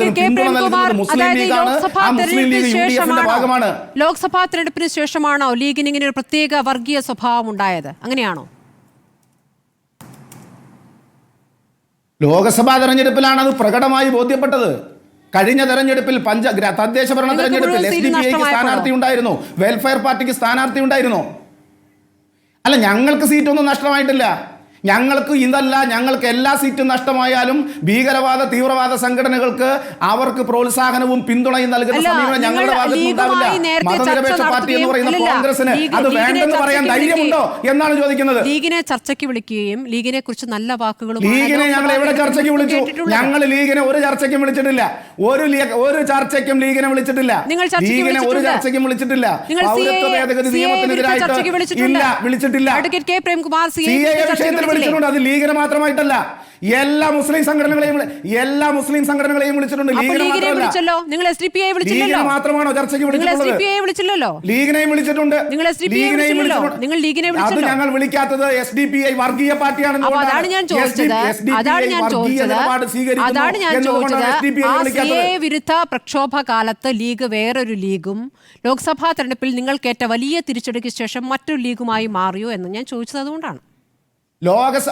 അതിന് പിന്തുണ നൽകുന്നത് മുസ്ലിം ലീഗാണ്. ആ മുസ്ലിം ലീഗ് UDF-ന്റെ ഭാഗമാണ്. ലോക്സഭാ തെരഞ്ഞെടുപ്പിന് ശേഷമാണോ ലീഗിന് ഇങ്ങനെ ഒരു പ്രത്യേക വർഗീയ സ്വഭാവം ഉണ്ടായത്? അങ്ങനെയാണോ? ലോക്സഭാ തെരഞ്ഞെടുപ്പിലാണ് അത് പ്രകടമായി ബോധ്യപ്പെട്ടത്. കഴിഞ്ഞ തെരഞ്ഞെടുപ്പിൽ തദ്ദേശ ഭരണ തെരഞ്ഞെടുപ്പിൽ SDPIക്ക് സ്ഥാനാർത്ഥി ഉണ്ടായിരുന്നു, വെൽഫെയർ പാർട്ടിക്ക് സ്ഥാനാർത്ഥി ഉണ്ടായിരുന്നു. അല്ല, ഞങ്ങൾക്ക് സീറ്റൊന്നും നഷ്ടമായിട്ടില്ല. ഞങ്ങൾക്ക് ഇതല്ല, ഞങ്ങൾക്ക് എല്ലാ സീറ്റും നഷ്ടമായാലും ഭീകരവാദ തീവ്രവാദ സംഘടനകൾക്ക് അവർക്ക് പ്രോത്സാഹനവും പിന്തുണയും നൽകുന്ന സമീപനം ഞങ്ങളുടെ ഭാഗത്തുണ്ടാവില്ല. മതനിരപേക്ഷ പാർട്ടി എന്ന് പറയുന്ന കോൺഗ്രസിന് അത് വേണ്ടെന്ന് പറയാൻ ധൈര്യമുണ്ടോ എന്നാണ് ചോദിക്കുന്നത്. ലീഗിനെ ചർച്ചയ്ക്ക് വിളിക്കുകയും ലീഗിനെ കുറിച്ച് നല്ല വാക്കുകളും ലീഗിനെ ഞങ്ങൾ എവിടെ ചർച്ചയ്ക്ക് വിളിച്ചു? ഞങ്ങൾ ലീഗിനെ ഒരു ചർച്ചയ്ക്കും വിളിച്ചിട്ടില്ല. ഒരു ചർച്ചയ്ക്കും ലീഗിനെ വിളിച്ചിട്ടില്ല. ലീഗിനെ ഒരു ചർച്ചയ്ക്കും വിളിച്ചിട്ടില്ല. പൗരത്വ ഭേദഗതി നിയമത്തിനെതിരായിട്ട് ഇല്ല, വിളിച്ചിട്ടില്ല. വിഷയത്തിൽ വിളിച്ചിട്ടുണ്ട്. അത് ലീഗിനെ മാത്രമായിട്ടല്ല, എല്ലാ മുസ്ലിം സംഘടനകളെയും വിളിച്ചിട്ടുണ്ട്. ലീഗിനെ മാത്രമാണോ ചർച്ചയ്ക്ക് വിളിച്ചിട്ടുള്ളത്? ലീഗിനെയും വിളിച്ചിട്ടുണ്ട്. അത് ഞങ്ങൾ വിളിക്കാത്തത് SDPI വർഗീയ പാർട്ടിയാണെന്ന്. വിരുദ്ധ പ്രക്ഷോഭ കാലത്ത് ലീഗ് വേറൊരു ലീഗും ലോക്സഭാ തെരഞ്ഞെടുപ്പിൽ നിങ്ങൾക്കേറ്റ വലിയ തിരിച്ചടിക്ക് ശേഷം മറ്റൊരു ലീഗുമായി മാറിയോ എന്ന് ഞാൻ ചോദിച്ചത് അതുകൊണ്ടാണ്.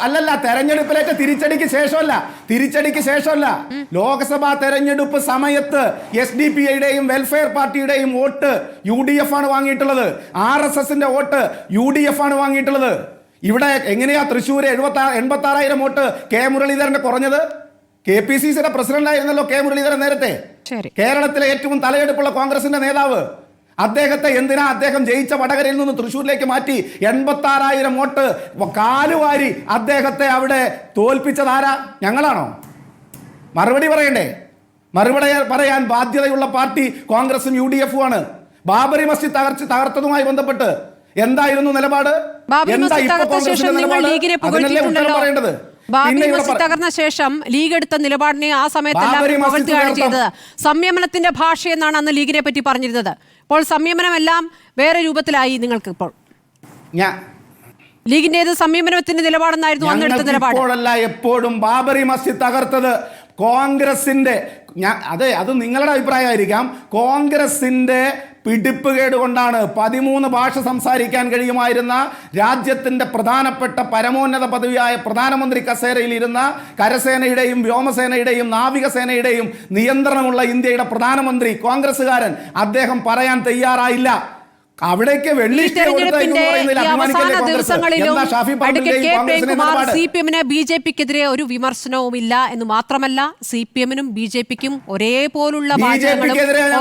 അല്ലല്ല, തെരഞ്ഞെടുപ്പിലേറ്റ തിരിച്ചടിക്ക് ശേഷമല്ല. ലോക്സഭാ തെരഞ്ഞെടുപ്പ് സമയത്ത് SDPIയുടെയും വെൽഫെയർ പാർട്ടിയുടെയും വോട്ട് UDF ആണ് വാങ്ങിയിട്ടുള്ളത്. RSSന്റെ വോട്ട് UDF ആണ് വാങ്ങിയിട്ടുള്ളത്. ഇവിടെ എങ്ങനെയാ തൃശ്ശൂര് 86,000 വോട്ട് കെ മുരളീധരന്റെ കുറഞ്ഞത്? KPCCയുടെ പ്രസിഡന്റായിരുന്നല്ലോ കെ മുരളീധരൻ നേരത്തെ. കേരളത്തിലെ ഏറ്റവും തലയെടുപ്പുള്ള കോൺഗ്രസിന്റെ നേതാവ്. അദ്ദേഹത്തെ എന്തിനാ അദ്ദേഹം ജയിച്ച വടകരയിൽ നിന്ന് തൃശ്ശൂരിലേക്ക് മാറ്റി 86,000 വോട്ട് കാലുവാരി അദ്ദേഹത്തെ അവിടെ തോൽപ്പിച്ചതാരാ? ഞങ്ങളാണോ? മറുപടി പറയണ്ടേ? മറുപടി പറയാൻ ബാധ്യതയുള്ള പാർട്ടി കോൺഗ്രസും UDF-ഉം ആണ്. ബാബറി മസ്ജിദ് തകർത്തതുമായി ബന്ധപ്പെട്ട് എന്തായിരുന്നു നിലപാട്? പറയേണ്ടത് തകർന്ന ശേഷം ലീഗ് എടുത്ത നിലപാടിനെ ആ സമയത്ത് പുകഴ്ത്തുകയാണ് ചെയ്തത്. സംയമനത്തിന്റെ ഭാഷ എന്നാണ് അന്ന് ലീഗിനെ പറ്റി പറഞ്ഞിരുന്നത്. ഇപ്പോൾ സംയമനമെല്ലാം വേറെ രൂപത്തിലായി. നിങ്ങൾക്ക് ഇപ്പോൾ ലീഗിന്റേത് സംയമനത്തിന്റെ നിലപാടെന്നായിരുന്നു അന്നെടുത്ത നിലപാട്. എപ്പോഴും ബാബറി മസ്ജിദ് തകർത്തത് കോൺഗ്രസിന്റെ, അതെ, അത് നിങ്ങളുടെ അഭിപ്രായമായിരിക്കാം, കോൺഗ്രസിന്റെ പിടിപ്പുകേട് കൊണ്ടാണ്. 13 ഭാഷ സംസാരിക്കാൻ കഴിയുമായിരുന്ന രാജ്യത്തിന്റെ പ്രധാനപ്പെട്ട പരമോന്നത പദവിയായ പ്രധാനമന്ത്രി കസേരയിൽ ഇരുന്ന കരസേനയുടെയും വ്യോമസേനയുടെയും നാവികസേനയുടെയും നിയന്ത്രണമുള്ള ഇന്ത്യയുടെ പ്രധാനമന്ത്രി കോൺഗ്രസ്സുകാരൻ, അദ്ദേഹം പറയാൻ തയ്യാറായില്ല. അവിടേക്ക് അവസാന ദിവസങ്ങളിലും CPM-ന് BJP-ക്കെതിരെ ഒരു വിമർശനവുമില്ല എന്ന് മാത്രമല്ല, CPM-നും BJP-ക്കും ഒരേപോലുള്ള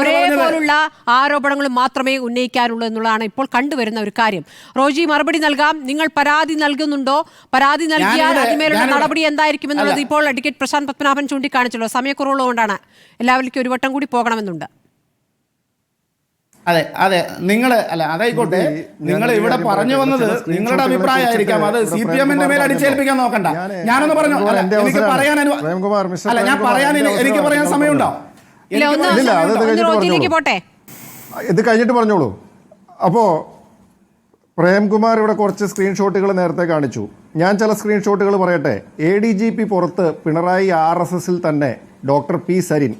ഒരേപോലുള്ള ആരോപണങ്ങളും മാത്രമേ ഉന്നയിക്കാനുള്ളൂ എന്നുള്ളതാണ് ഇപ്പോൾ കണ്ടുവരുന്ന ഒരു കാര്യം. റോജി, മറുപടി നൽകാം. നിങ്ങൾ പരാതി നൽകുന്നുണ്ടോ? പരാതി നൽകിയാൽ അതിന്മേലുള്ള നടപടി എന്തായിരിക്കും എന്നുള്ളത് ഇപ്പോൾ അഡ്വക്കേറ്റ് പ്രശാന്ത് പത്മനാഭൻ ചൂണ്ടിക്കാണിച്ചല്ലോ. സമയക്കുറവുള്ളതുകൊണ്ടാണ്, എല്ലാവരിലേക്കും ഒരു വട്ടം കൂടി പോകണമെന്നുണ്ട്. അതെ, നിങ്ങൾ അതായിക്കോട്ടെ, നിങ്ങൾ ഇവിടെ പറഞ്ഞു വന്നത് നിങ്ങളുടെ അഭിപ്രായമായിരിക്കാം. അത് CPM-ന്റെ മേൽ അടിച്ചേൽപ്പിക്കാൻ നോക്കണ്ട. ഞാനൊന്ന് പറഞ്ഞു, എനിക്ക് പറയാൻ എനിക്ക് പറയാൻ സമയമുണ്ടോ? ഇത് കഴിഞ്ഞിട്ട് പറഞ്ഞോളൂ. അപ്പോ പ്രേംകുമാർ ഇവിടെ കുറച്ച് സ്ക്രീൻഷോട്ടുകൾ നേരത്തെ കാണിച്ചു. ഞാൻ ചില സ്ക്രീൻഷോട്ടുകൾ പറയട്ടെ. ADGP പുറത്ത് പിണറായി RSSൽ തന്നെ ഡോക്ടർ P സരിൻ.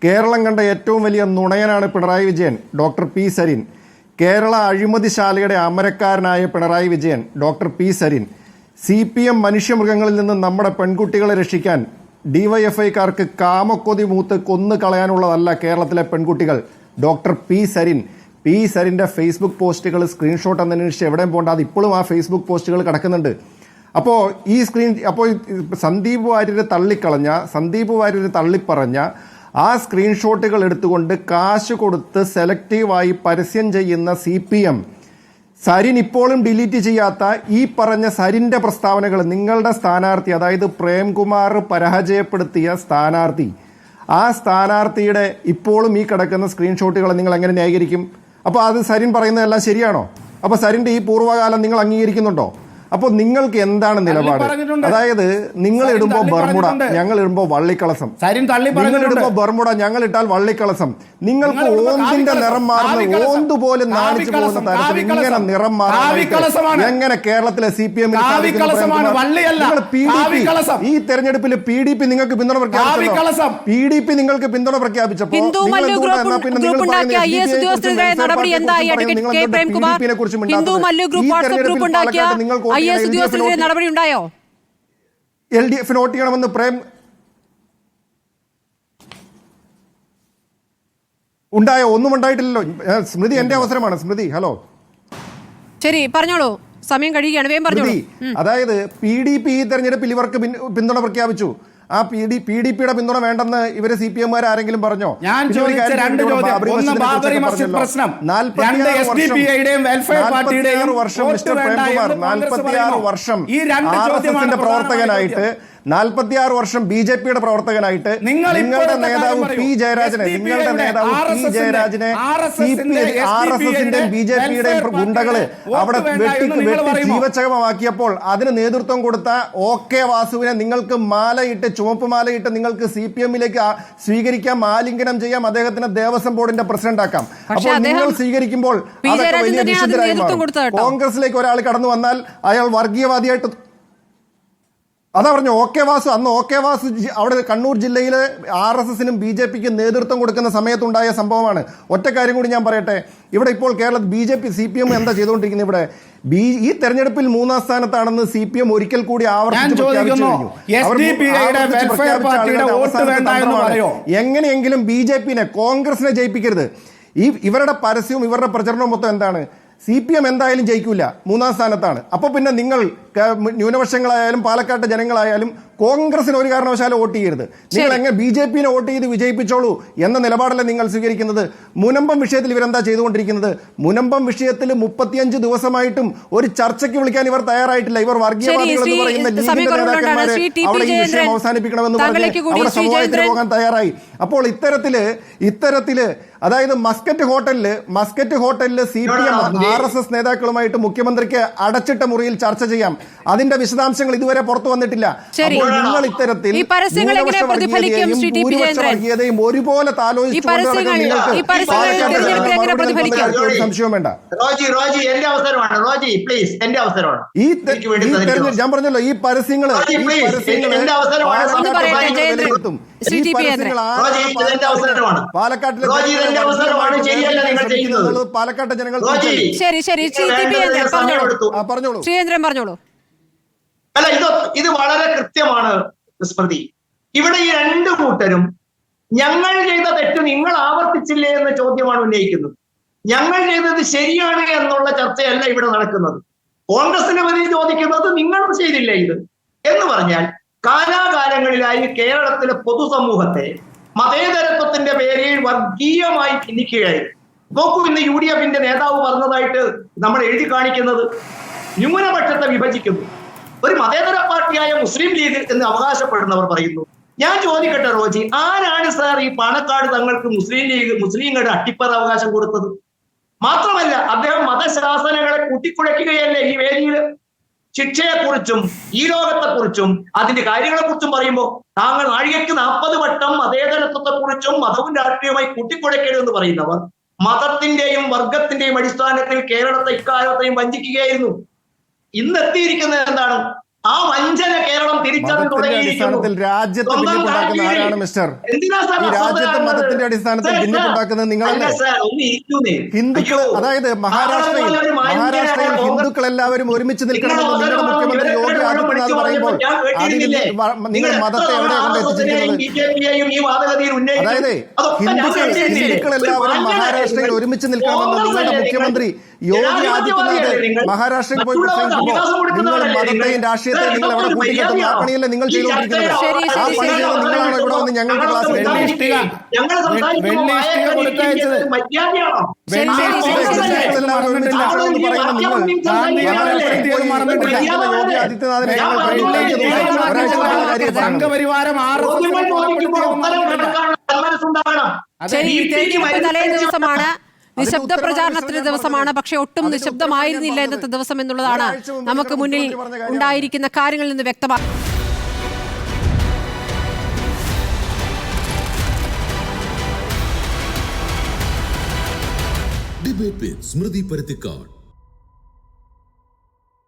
കേരളം കണ്ട ഏറ്റവും വലിയ നുണയനാണ് പിണറായി വിജയൻ, ഡോക്ടർ P സരിൻ. കേരള അഴിമതിശാലയുടെ അമരക്കാരനായ Pinarayi Vijayan, doctor P Sarin. CPM മനുഷ്യമൃഗങ്ങളിൽ നിന്ന് നമ്മുടെ പെൺകുട്ടികളെ രക്ഷിക്കാൻ DYFIക്കാർക്ക് കാമക്കൊതി മൂത്ത് കൊന്നു കളയാനുള്ളതല്ല കേരളത്തിലെ പെൺകുട്ടികൾ, ഡോക്ടർ P സരിൻ. P സരിന്റെ ഫേസ്ബുക്ക് പോസ്റ്റുകൾ സ്ക്രീൻഷോട്ട് എന്നന്വേഷിച്ച് എവിടെയും പോകണ്ട, അത് ഇപ്പോഴും ആ ഫേസ്ബുക്ക് പോസ്റ്റുകൾ കിടക്കുന്നുണ്ട്. അപ്പോൾ സന്ദീപ് വാര്യരെ തള്ളിപ്പറഞ്ഞ ആ സ്ക്രീൻഷോട്ടുകൾ എടുത്തുകൊണ്ട് കാശ് കൊടുത്ത് സെലക്റ്റീവായി പരസ്യം ചെയ്യുന്ന CPM, സരിൻ ഇപ്പോഴും ഡിലീറ്റ് ചെയ്യാത്ത ഈ പറഞ്ഞ സരിന്റെ പ്രസ്താവനകൾ, നിങ്ങളുടെ സ്ഥാനാർത്ഥി, അതായത് പ്രേംകുമാർ പരാജയപ്പെടുത്തിയ സ്ഥാനാർത്ഥി, ആ സ്ഥാനാർത്ഥിയുടെ ഇപ്പോഴും ഈ കിടക്കുന്ന സ്ക്രീൻഷോട്ടുകൾ നിങ്ങൾ എങ്ങനെ ന്യായീകരിക്കും? അപ്പോൾ അത് സരിൻ പറയുന്നതെല്ലാം ശരിയാണോ? അപ്പോൾ സരിന്റെ ഈ പൂർവ്വകാലം നിങ്ങൾ അംഗീകരിക്കുന്നുണ്ടോ? അപ്പോൾ നിങ്ങൾക്ക് എന്താണ് നിലപാട്? പറഞ്ഞിട്ടുണ്ട്. അതായത് നിങ്ങൾ സരിൻ ഇടുമ്പോൾ തള്ളി ബർമുഡ, പറഞ്ഞിട്ടുണ്ട്. ഞങ്ങൾ ഇടുമ്പോൾ വള്ളിക്കളസം. സരിൻ തള്ളി നിങ്ങൾ പറഞ്ഞിട്ടുണ്ട്. ഇടുമ്പോൾ ബർമുഡ, ഞങ്ങൾ ഇട്ടാൽ വള്ളിക്കളസം. നിങ്ങൾക്ക് നിങ്ങൾ ഇടുമ്പോൾ ഓന്തിന്റെ കാവിക്കളസം. നിറം മാറുന്ന, ഓന്ത് പോലും നാണിച്ചു പോകുന്ന തരത്തിൽ ഇങ്ങനെ നിറം മാറാൻ എങ്ങനെ കേരളത്തിലെ CPM ഈ തെരഞ്ഞെടുപ്പിൽ PDP നിങ്ങൾക്ക് പിന്തുണ പ്രഖ്യാപിച്ചപ്പോൾ ഹിന്ദു മല്ലു ഗ്രൂപ്പ് ഉണ്ടാക്കിയ IAS ഉദ്യോഗസ്ഥരുടെ നടപടി എന്തായി? Advocate K Premkumar, Hindu Mallu group WhatsApp group ഉണ്ടാക്കിയ IAS ഉദ്യോഗസ്ഥരുടെ നടപടി ഉണ്ടായോ? LDF വോട്ട് ചെയ്യണമെന്ന് ഉണ്ടായോ? ഒന്നും ഉണ്ടായിട്ടില്ലല്ലോ. സ്മൃതി, എന്റെ അവസരമാണ്. സ്മൃതി, ഹലോ. ശരി, പറഞ്ഞോളൂ, സമയം കഴിയുകയാണ്, വേഗം പറഞ്ഞോളൂ. അതായത് PDP ഈ തെരഞ്ഞെടുപ്പിൽ ഇവർക്ക് പിന്തുണ പ്രഖ്യാപിച്ചു. ആ PDP-യുടെ പിന്തുണ വേണ്ടെന്ന് ഇവര് CPM-മാർ ആരെങ്കിലും പറഞ്ഞോ? ഞാൻ ചോദിച്ച രണ്ട് ചോദ്യം, ഒന്ന് ബാബറി മസ്ജിദ് പ്രശ്നം, 46 SDPI-യുടെയും വെൽഫെയർ പാർട്ടിയുടെയും വർഷം മിസ്റ്റർ പ്രേംകുമാർ, 46 വർഷം RSSന്റെ പ്രവർത്തകനായിട്ട്, 46 വർഷം BJP-യുടെ പ്രവർത്തകനായിട്ട് നിങ്ങളുടെ നേതാവ് P. ജയരാജനെ RSSന്റെയും BJP-യുടെയും ഗുണ്ടകള് അവിടെ വെട്ടി ജീവച്ഛവമാക്കിയപ്പോൾ അതിന് നേതൃത്വം കൊടുത്ത OK വാസുവിനെ നിങ്ങൾക്ക് മാലയിട്ട്, ചുവപ്പ് മാലയിട്ട് നിങ്ങൾക്ക് CPM-ലേക്ക് സ്വീകരിക്കാം, ആലിംഗനം ചെയ്യാം, അദ്ദേഹത്തിന് ദേവസ്വം ബോർഡിന്റെ പ്രസിഡന്റ് ആക്കാം. അപ്പോൾ നിങ്ങൾ സ്വീകരിക്കുമ്പോൾ അതൊക്കെ വലിയ വിശുദ്ധരായി മാറും. കോൺഗ്രസിലേക്ക് ഒരാൾ കടന്നു വന്നാൽ അയാൾ വർഗീയവാദിയായിട്ട്, അതാ പറഞ്ഞു OK വാസു. അന്ന് OK വാസു അവിടെ കണ്ണൂർ ജില്ലയിലെ RSSനും BJPക്കും നേതൃത്വം കൊടുക്കുന്ന സമയത്തുണ്ടായ സംഭവമാണ്. ഒറ്റ കാര്യം കൂടി ഞാൻ പറയട്ടെ. ഇവിടെ ഇപ്പോൾ കേരളത്തിൽ BJP CPM എന്താ ചെയ്തുകൊണ്ടിരിക്കുന്നത്? ഇവിടെ ഈ തെരഞ്ഞെടുപ്പിൽ 3-ാം സ്ഥാനത്താണെന്ന് CPM ഒരിക്കൽ കൂടി ആവർത്തിച്ചു പ്രഖ്യാപിച്ചു. എങ്ങനെയെങ്കിലും BJP-നെ, കോൺഗ്രസിനെ ജയിപ്പിക്കരുത്. ഇവരുടെ പരസ്യവും ഇവരുടെ പ്രചരണവും മൊത്തം എന്താണ്? CPM എന്തായാലും ജയിക്കൂല, 3-ാം സ്ഥാനത്താണ്. അപ്പൊ പിന്നെ നിങ്ങൾ ന്യൂനപക്ഷങ്ങളായാലും പാലക്കാട്ട് ജനങ്ങളായാലും കോൺഗ്രസിന് ഒരു കാരണവശാലും വോട്ട് ചെയ്യരുത്. നിങ്ങൾ എങ്ങനെ BJP-നെ വോട്ട് ചെയ്ത് വിജയിപ്പിച്ചോളൂ എന്ന നിലപാടല്ലേ നിങ്ങൾ സ്വീകരിക്കുന്നത്? മുനമ്പം വിഷയത്തിൽ ഇവരെന്താ ചെയ്തുകൊണ്ടിരിക്കുന്നത്? മുനമ്പം വിഷയത്തിൽ 35 ദിവസമായിട്ടും ഒരു ചർച്ചയ്ക്ക് വിളിക്കാൻ ഇവർ തയ്യാറായിട്ടില്ല. ഇവർ വർഗീയവാദികൾ എന്ന് പറയുന്ന ലീഗിന്റെ നേതാക്കന്മാരെ അവിടെ ഈ വിഷയം അവസാനിപ്പിക്കണമെന്ന് പറഞ്ഞ് അവിടെ സമവായത്തിന് പോകാൻ തയ്യാറായി. അപ്പോൾ ഇത്തരത്തില് അതായത് മസ്കറ്റ് ഹോട്ടലില് CPM RSS നേതാക്കളുമായിട്ട് മുഖ്യമന്ത്രിക്ക് അടച്ചിട്ട മുറിയിൽ ചർച്ച ചെയ്യാം. അതിന്റെ വിശദാംശങ്ങൾ ഇതുവരെ പുറത്തു വന്നിട്ടില്ല. അപ്പോൾ നിങ്ങൾ ഇത്തരത്തിൽ വർഗീയതയും ഒരുപോലെ സംശയവും വേണ്ട. ഞാൻ പറഞ്ഞല്ലോ, ഈ പരസ്യങ്ങൾ പാലക്കാട്ടിലെ പാലക്കാട്ടെ ജനങ്ങൾ പറഞ്ഞോളൂ. ശ്രീധരൻ പറഞ്ഞോളൂ. അല്ല, ഇത് വളരെ കൃത്യമാണ് സ്മൃതി. ഇവിടെ ഈ രണ്ടു കൂട്ടരും ഞങ്ങൾ ചെയ്ത തെറ്റ് നിങ്ങൾ ആവർത്തിച്ചില്ലേ എന്ന ചോദ്യമാണ് ഉന്നയിക്കുന്നത്. ഞങ്ങൾ ചെയ്തത് ശരിയാണ് എന്നുള്ള ചർച്ചയല്ല ഇവിടെ നടക്കുന്നത്. കോൺഗ്രസിനെ പറ്റി ചോദിക്കുന്നത് നിങ്ങളും ചെയ്തില്ലേ ഇത് എന്ന് പറഞ്ഞാൽ, കാലാകാലങ്ങളിലായി കേരളത്തിലെ പൊതുസമൂഹത്തെ മതേതരത്വത്തിന്റെ പേരിൽ വർഗീയമായി ഭിന്നിക്കുകയായിരുന്നു. നോക്കൂ, ഇന്ന് UDF-ന്റെ നേതാവ് പറഞ്ഞതായിട്ട് നമ്മൾ എഴുതി കാണിക്കുന്നത് ന്യൂനപക്ഷത്തെ വിഭജിക്കുന്നു. ഒരു മതേതര പാർട്ടിയായ മുസ്ലിം ലീഗ് എന്ന് അവകാശപ്പെടുന്നവർ പറയുന്നു. ഞാൻ ചോദിക്കട്ടെ റോജി, ആരാണ് സാർ ഈ പാണക്കാട് തങ്ങൾക്ക് മുസ്ലിങ്ങളുടെ അട്ടിപ്പറ അവകാശം കൊടുത്തത്? മാത്രമല്ല, അദ്ദേഹം മതശാസനകളെ കൂട്ടിക്കുഴയ്ക്കുകയല്ലേ ഈ വേദിയിൽ? ശിക്ഷയെക്കുറിച്ചും ഈ ലോകത്തെക്കുറിച്ചും അതിന്റെ കാര്യങ്ങളെക്കുറിച്ചും പറയുമ്പോൾ താങ്കൾ നാഴികയ്ക്ക് 40 വട്ടം മതേതരത്വത്തെക്കുറിച്ചും മതവും രാഷ്ട്രീയമായി കൂട്ടിക്കുഴയ്ക്കരുതെന്ന് പറയുന്നവർ മതത്തിന്റെയും വർഗത്തിന്റെയും അടിസ്ഥാനത്തിൽ കേരളത്തെ ഇക്കാലത്തെയും വഞ്ചിക്കുകയായിരുന്നു. ഇന്നെത്തിയിരിക്കുന്നത് എന്താണ്? ആ വഞ്ചന കേരളം തിരിച്ചറിഞ്ഞു തുടങ്ങിയിരിക്കുന്നു. രാജ്യത്തെ ഭിന്നിപ്പുണ്ടാക്കുന്ന ആരാണ് മിസ്റ്റർ? ഈ രാജ്യത്തെ മതത്തിന്റെ അടിസ്ഥാനത്തിൽ ഭിന്നിപ്പുണ്ടാക്കുന്നത് നിങ്ങളല്ലേ? ഹിന്ദുക്കൾ, അതായത് മഹാരാഷ്ട്രയിൽ ഹിന്ദുക്കൾ എല്ലാവരും ഒരുമിച്ച് നിൽക്കണമെന്ന് നിങ്ങളുടെ മുഖ്യമന്ത്രി യോഗി ആദിത്യനാഥ് പറയുമ്പോൾ നിങ്ങൾ മതത്തെ എവിടെയാണ് കൊണ്ടെത്തിച്ചിരിക്കുന്നത്? അതായത് ഹിന്ദുക്കൾ എല്ലാവരും മഹാരാഷ്ട്രയിൽ ഒരുമിച്ച് നിൽക്കണമെന്ന് നിങ്ങളുടെ മുഖ്യമന്ത്രി യോഗി ആദിത്യനാഥ് മഹാരാഷ്ട്രയിൽ പോയി പ്രസംഗിക്കുമ്പോൾ നിങ്ങൾ മതത്തെയും രാഷ്ട്രീയത്തെയും നിങ്ങൾ എവിടെ കൂട്ടിക്കെട്ടുന്ന ആ പണിയല്ലേ നിങ്ങൾ ചെയ്തുകൊണ്ടിരിക്കുന്നത്? ആ പണി ചെയ്ത് നിങ്ങളാണ് ഇവിടെ വന്ന് ഞങ്ങൾക്ക് ക്ലാസ് യോഗി ആദിത്യനാഥിനെ തലേ ദിവസമാണ് നിശബ്ദ ഉത്തരവാദിത്വം പ്രചാരണത്തിന്റെ ഞാൻ ദിവസമാണ്, പറഞ്ഞത്. പക്ഷെ ഒട്ടും അതിന്റെ നിശബ്ദമായിരുന്നില്ല ഉത്തരവാദിത്വം ഇന്നത്തെ ഞാൻ ദിവസം എന്നുള്ളതാണ് ഒരാഴ്ച മുമ്പ് നമുക്ക് മുന്നിൽ മുഖ്യമന്ത്രി പറഞ്ഞ കാര്യമാണ്. ഉണ്ടായിരിക്കുന്ന കാര്യങ്ങളിൽ നിന്ന് വ്യക്തമാണ്. ഡിബേറ്റ് വിത്ത് സ്മൃതി പരുത്തിക്കാട്.